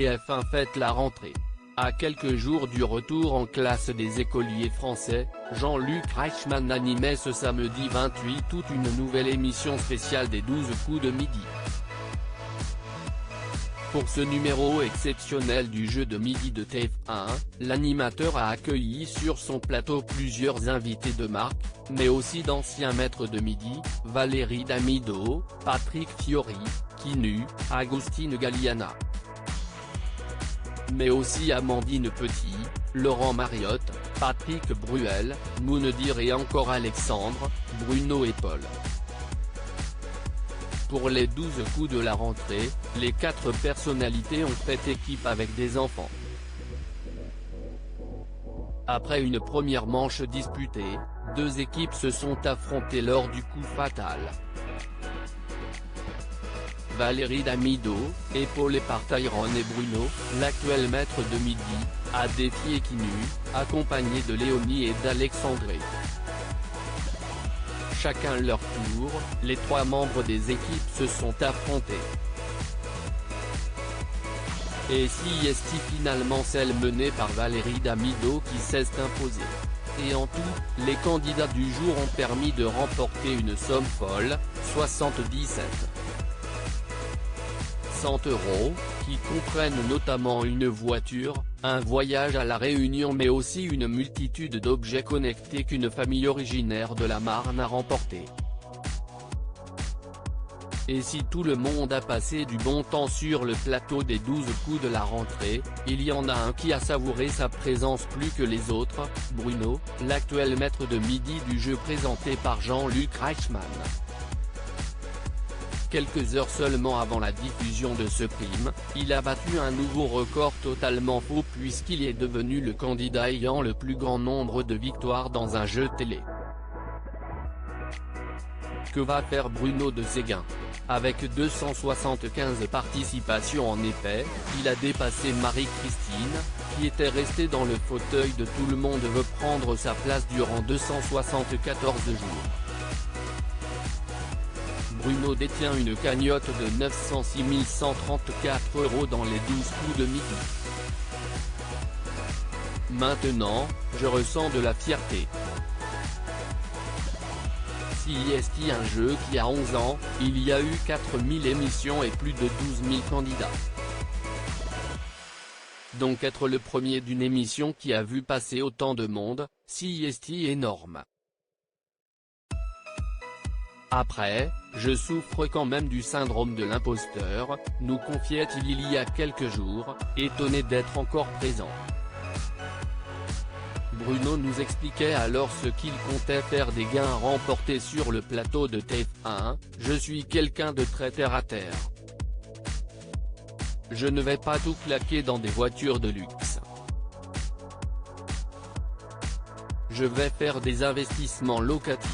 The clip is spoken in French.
TF1 fête la rentrée. À quelques jours du retour en classe des écoliers français, Jean-Luc Reichmann animait ce samedi 28 août une nouvelle émission spéciale des 12 coups de midi. Pour ce numéro exceptionnel du jeu de midi de TF1, l'animateur a accueilli sur son plateau plusieurs invités de marque, mais aussi d'anciens maîtres de midi, Valérie Damido, Patrick Fiori, Quenu, Agustin Galliana. Mais aussi Amandine Petit, Laurent Mariotte, Patrick Bruel, Moundir et encore Alexandre, Bruno et Paul. Pour les 12 coups de la rentrée, les 4 personnalités ont fait équipe avec des enfants. Après une première manche disputée, 2 équipes se sont affrontées lors du coup fatal. Valérie Damido, épaulée par Tyrone et Bruno, l'actuel maître de midi, a défié Quenu, accompagné de Léonie et d'Alexandre. Chacun leur tour, les 3 membres des équipes se sont affrontés. Et si est finalement celle menée par Valérie Damido qui s'est imposée. Et en tout, les candidats du jour ont permis de remporter une somme folle, 77 100 €, qui comprennent notamment une voiture, un voyage à La Réunion mais aussi une multitude d'objets connectés qu'une famille originaire de la Marne a remporté. Et si tout le monde a passé du bon temps sur le plateau des 12 coups de la rentrée, il y en a un qui a savouré sa présence plus que les autres, Bruno, l'actuel maître de midi du jeu présenté par Jean-Luc Reichmann. Quelques heures seulement avant la diffusion de ce prime, il a battu un nouveau record totalement faux puisqu'il est devenu le candidat ayant le plus grand nombre de victoires dans un jeu télé. Que va faire Bruno de ses gains? Avec 275 participations en effet, il a dépassé Marie-Christine, qui était restée dans le fauteuil de Tout le monde veut prendre sa place durant 274 jours. Bruno détient une cagnotte de 906 134 € dans les 12 coups de midi. Maintenant, je ressens de la fierté. Si est un jeu qui a 11 ans, il y a eu 4000 émissions et plus de 12 000 candidats. Donc être le premier d'une émission qui a vu passer autant de monde, si est énorme. Après, je souffre quand même du syndrome de l'imposteur, nous confiait-il il y a quelques jours, étonné d'être encore présent. Bruno nous expliquait alors ce qu'il comptait faire des gains remportés sur le plateau de TF1, je suis quelqu'un de très terre à terre. Je ne vais pas tout claquer dans des voitures de luxe. Je vais faire des investissements locatifs.